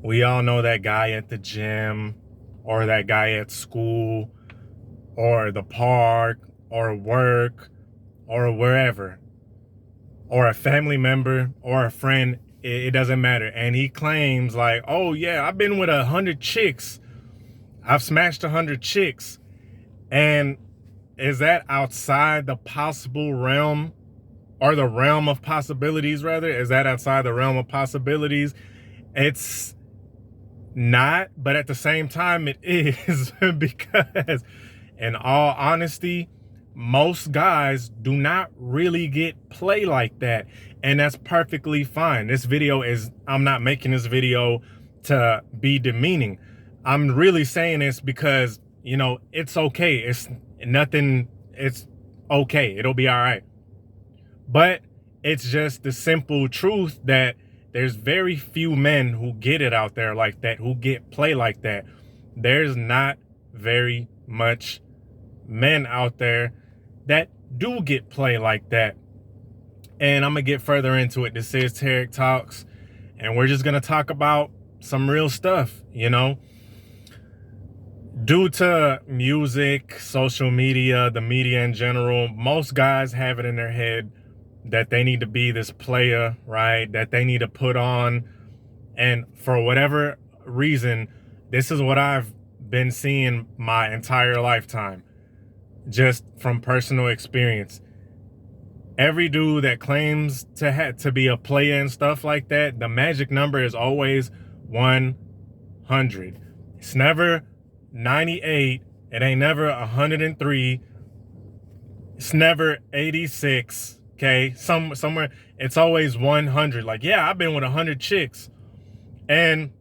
We all know that guy at the gym, or that guy at school, or the park, or work, or wherever, or a family member, or a friend. It doesn't matter. And he claims like, oh yeah, I've been with 100 chicks. I've smashed 100 chicks. And is that outside the possible realm, or the realm of possibilities rather? Is that outside the realm of possibilities? It's not, but at the same time it is, because in all honesty, most guys do not really get play like that, and that's perfectly fine. I'm not making this video to be demeaning. I'm really saying this because, it's okay. It's nothing. It's okay. It'll be all right. But it's just the simple truth that there's very few men who get it out there like that, who get play like that. There's not very much men out there that do get play like that. And I'm going to get further into it. This is Tarik Talks, and we're just going to talk about some real stuff, Due to music, social media, the media in general, most guys have it in their head that they need to be this player, right? That they need to put on. And for whatever reason, this is what I've been seeing my entire lifetime, just from personal experience. Every dude that claims to be a player and stuff like that, the magic number is always 100. It's never 98. It ain't never 103. It's never 86. Okay, somewhere it's always 100. Like, yeah, I've been with 100 chicks. And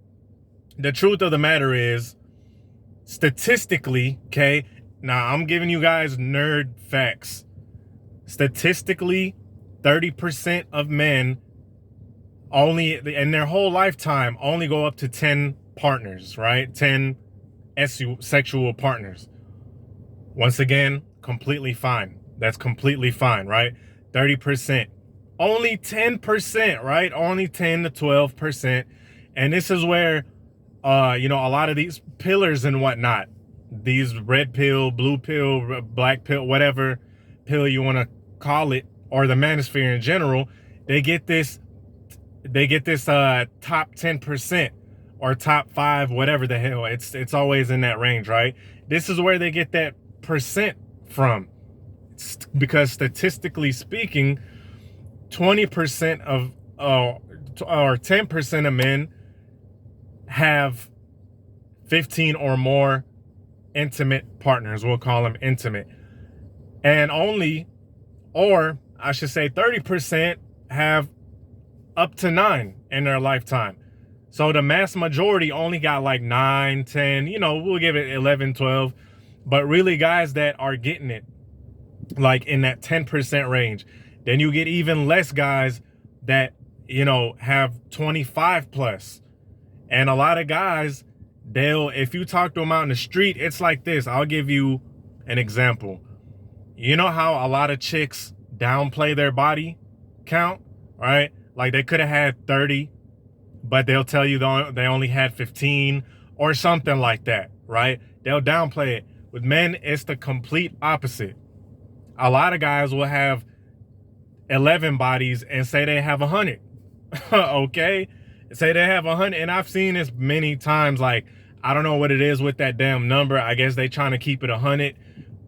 the truth of the matter is, statistically, okay, now I'm giving you guys nerd facts. Statistically, 30% of men only in their whole lifetime only go up to 10 partners, right? 10 sexual partners. Once again, completely fine. That's completely fine, right? 30%. Only 10%, right? Only 10 to 12%. And this is where, a lot of these pillars and whatnot, these red pill, blue pill, black pill, whatever pill you want to call it, or the manosphere in general, they get this top 10% or top 5, whatever the hell. It's always in that range, right? This is where they get that percent from. Because statistically speaking, 20% of or 10% of men have 15 or more intimate partners. We'll call them intimate. And or I should say 30% have up to 9 in their lifetime. So the mass majority only got like 9, 10, we'll give it 11, 12. But really, guys that are getting it like in that 10% range. Then you get even less guys that, have 25 plus. And a lot of guys, if you talk to them out in the street, it's like this. I'll give you an example. You know how a lot of chicks downplay their body count, right? Like they could have had 30, but they'll tell you they only had 15 or something like that, right? They'll downplay it. With men, it's the complete opposite. A lot of guys will have 11 bodies and say they have 100. Okay? Say they have 100. And I've seen this many times. Like, I don't know what it is with that damn number. I guess they trying to keep it 100.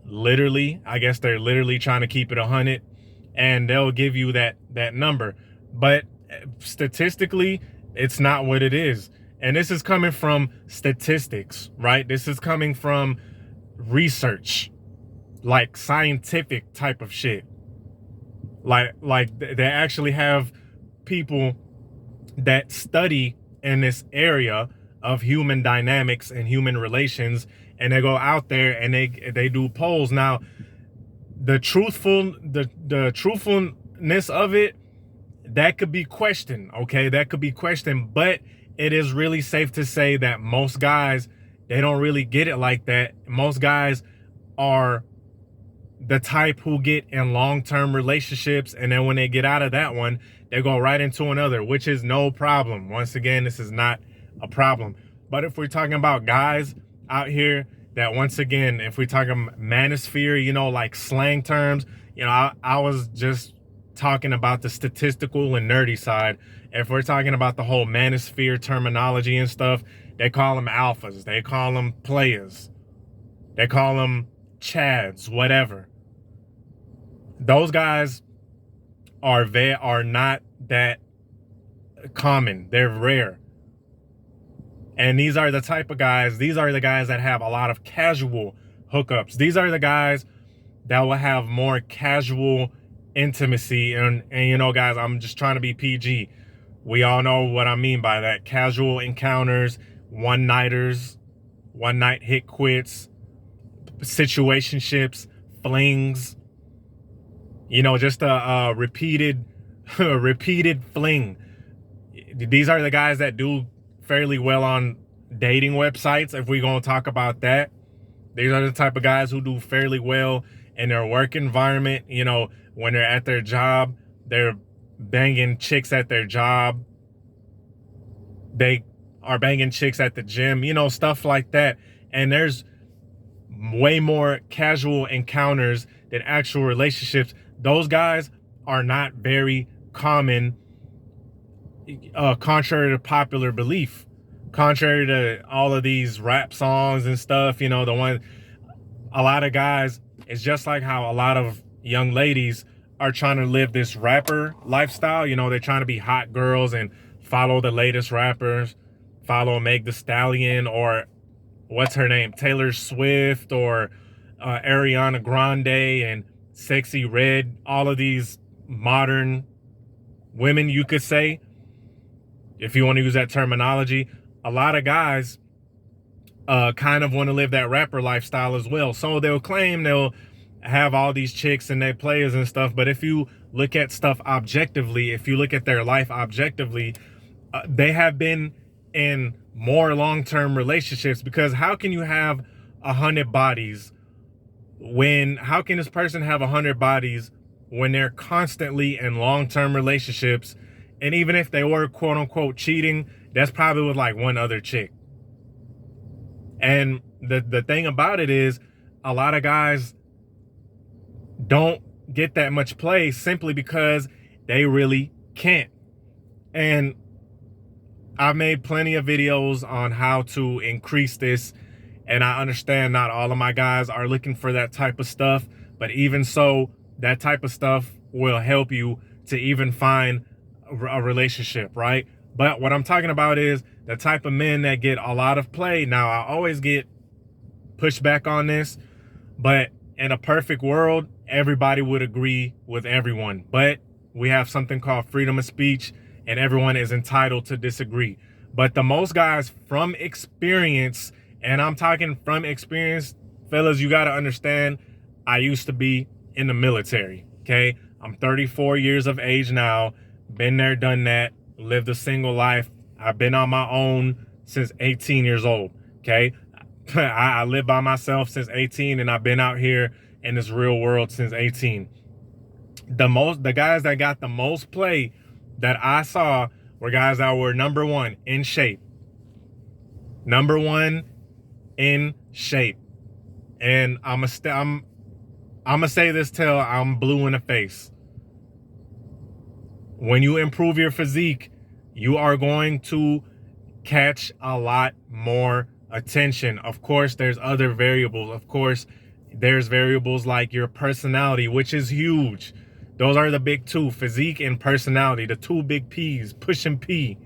Literally. I guess they're literally trying to keep it 100. And they'll give you that number. But statistically, it's not what it is. And this is coming from statistics, right? This is coming from research. Like scientific type of shit. Like they actually have people that study in this area of human dynamics and human relations, and they go out there and they do polls. Now, the truthfulness of it, that could be questioned, okay? That could be questioned, but it is really safe to say that most guys, they don't really get it like that. Most guys are the type who get in long-term relationships, and then when they get out of that one, they go right into another, which is no problem. Once again, this is not a problem. But if we're talking about guys out here that, once again, if we're talking manosphere, you know, like slang terms, you know, I was just talking about the statistical and nerdy side. If we're talking about the whole manosphere terminology and stuff, they call them alphas, they call them players, they call them chads, whatever. Those guys are not that common. They're rare. And these are the type of guys, these are the guys that have a lot of casual hookups. These are the guys that will have more casual intimacy. And you know, guys, I'm just trying to be PG. We all know what I mean by that. Casual encounters, one-nighters, one-night hit quits, situationships, flings. You know, just a repeated fling. These are the guys that do fairly well on dating websites, if we're going to talk about that. These are the type of guys who do fairly well in their work environment. You know, when they're at their job, they're banging chicks at their job. They are banging chicks at the gym, you know, stuff like that. And there's way more casual encounters than actual relationships. Those guys are not very common, contrary to popular belief, contrary to all of these rap songs and stuff. You know, a lot of guys, it's just like how a lot of young ladies are trying to live this rapper lifestyle. You know, they're trying to be hot girls and follow the latest rappers, follow Meg Thee Stallion, or what's her name, Taylor Swift, or Ariana Grande and Sexy Red, all of these modern women, you could say, if you want to use that terminology. A lot of guys kind of want to live that rapper lifestyle as well. So they'll claim they'll have all these chicks and they players and stuff. But if you look at stuff objectively, if you look at their life objectively, they have been in more long-term relationships. Because how can you have 100 bodies how can this person have 100 bodies when they're constantly in long-term relationships? And even if they were quote unquote cheating, that's probably with like one other chick. And the thing about it is, a lot of guys don't get that much play simply because they really can't. And I've made plenty of videos on how to increase this. And I understand not all of my guys are looking for that type of stuff. But even so, that type of stuff will help you to even find a relationship, right? But what I'm talking about is the type of men that get a lot of play. Now, I always get pushback on this, but in a perfect world, everybody would agree with everyone. But we have something called freedom of speech, and everyone is entitled to disagree. But the most guys, from experience, and I'm talking from experience, fellas, you got to understand, I used to be in the military, okay? I'm 34 years of age now, been there, done that, lived a single life. I've been on my own since 18 years old, okay? I live by myself since 18, and I've been out here in this real world since 18. The guys that got the most play that I saw were guys that were number one, in shape. Number one, in shape. And I'm gonna say this till I'm blue in the face. When you improve your physique, you are going to catch a lot more attention. Of course, there's other variables. Of course, there's variables like your personality, which is huge. Those are the big two, physique and personality, the two big P's, push and P.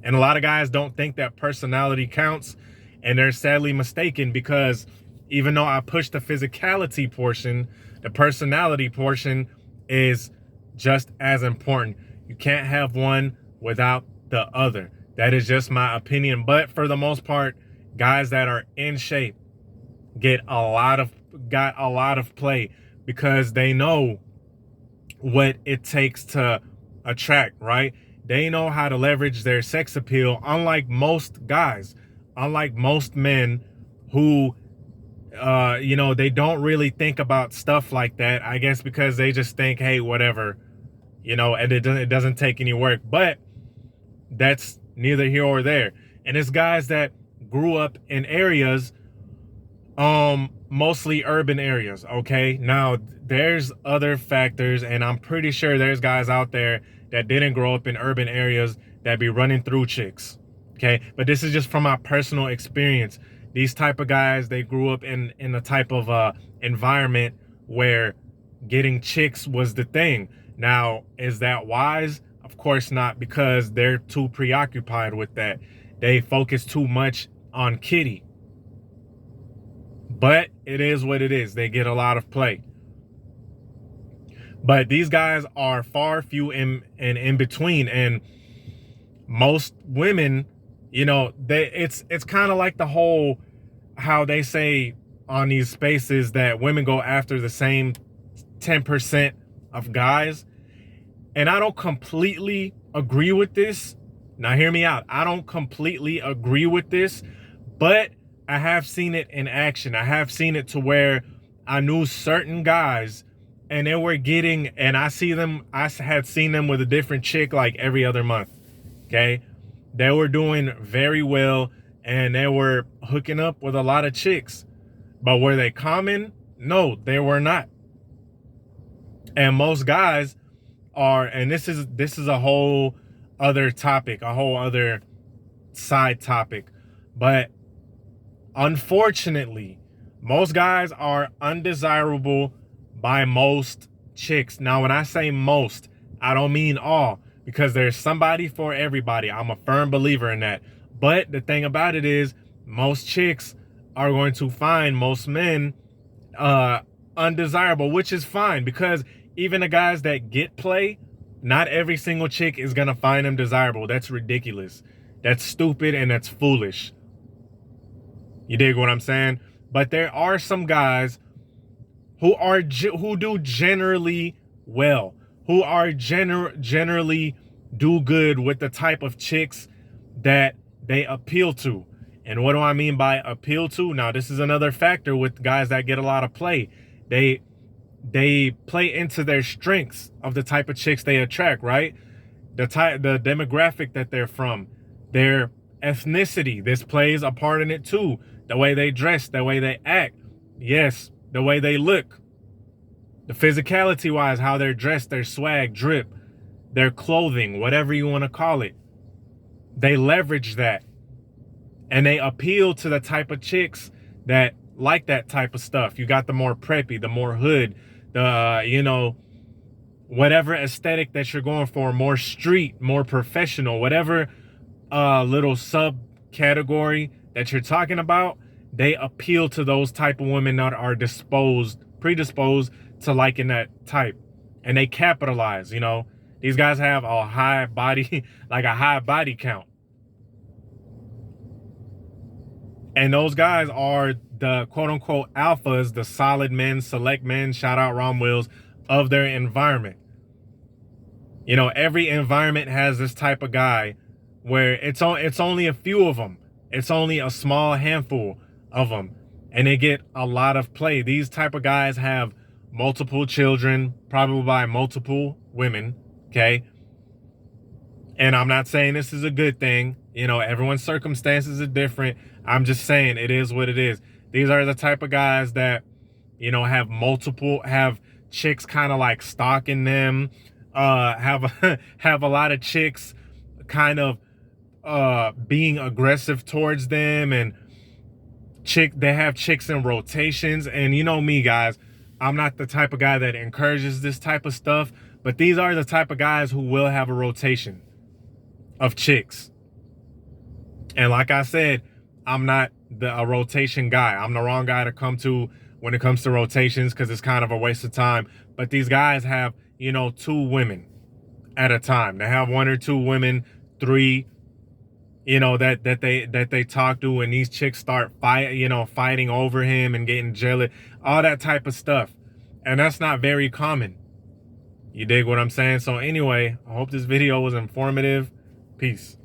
And a lot of guys don't think that personality counts, and they're sadly mistaken, because even though I push the physicality portion, the personality portion is just as important. You can't have one without the other. That is just my opinion. But for the most part, guys that are in shape got a lot of play, because they know what it takes to attract, right? They know how to leverage their sex appeal, unlike most guys, unlike most men who, you know, they don't really think about stuff like that, I guess, because they just think, hey, whatever, you know, and it doesn't take any work. But that's neither here or there. And it's guys that grew up in areas, mostly urban areas. Okay, now there's other factors, and I'm pretty sure there's guys out there that didn't grow up in urban areas that be running through chicks. Okay, but this is just from my personal experience. These type of guys, they grew up in the type of environment where getting chicks was the thing. Now, is that wise? Of course not, because they're too preoccupied with that. They focus too much on kitty. But it is what it is. They get a lot of play. But these guys are far few in between, and most women, you know, it's kind of like the whole, how they say on these spaces that women go after the same 10% of guys. And I don't completely agree with this. Now hear me out. I don't completely agree with this, but I have seen it in action. I have seen it to where I knew certain guys and they were getting, and I had seen them with a different chick like every other month. Okay. They were doing very well and they were hooking up with a lot of chicks, but were they common? No, they were not. And most guys are, and this is a whole other topic, a whole other side topic, but unfortunately, most guys are undesirable by most chicks. Now, when I say most, I don't mean all, because there's somebody for everybody. I'm a firm believer in that. But the thing about it is, most chicks are going to find most men undesirable, which is fine, because even the guys that get play, not every single chick is going to find them desirable. That's ridiculous. That's stupid and that's foolish. You dig what I'm saying? But there are some guys who do generally well, who are generally do good with the type of chicks that they appeal to. And what do I mean by appeal to? Now, this is another factor with guys that get a lot of play. They play into their strengths of the type of chicks they attract, right? The demographic that they're from, their ethnicity. This plays a part in it too. The way they dress, the way they act. Yes, the way they look. The physicality wise, how they're dressed, their swag, drip, their clothing, whatever you want to call it. They leverage that. And they appeal to the type of chicks that like that type of stuff. You got the more preppy, the more hood, the, whatever aesthetic that you're going for, more street, more professional, whatever little subcategory that you're talking about, they appeal to those type of women that are predisposed to liking that type. And they capitalize, These guys have a high body, like a high body count. And those guys are the quote-unquote alphas, the solid men, select men, shout out Ron Wills, of their environment. Every environment has this type of guy where it's only a few of them. It's only a small handful of them. And they get a lot of play. These type of guys have multiple children, probably by multiple women, okay? And I'm not saying this is a good thing. Everyone's circumstances are different. I'm just saying it is what it is. These are the type of guys that, have chicks kind of like stalking them, have a lot of chicks kind of being aggressive towards them, and they have chicks in rotations. And you know me, guys, I'm not the type of guy that encourages this type of stuff, but these are the type of guys who will have a rotation of chicks. And like I said, I'm not a rotation guy. I'm the wrong guy to come to when it comes to rotations, because it's kind of a waste of time. But these guys have, 2 women at a time. They have 1 or 2 women, 3, that they talk to, and these chicks start fighting over him and getting jealous, all that type of stuff. And that's not very common. You dig what I'm saying? So anyway, I hope this video was informative. Peace.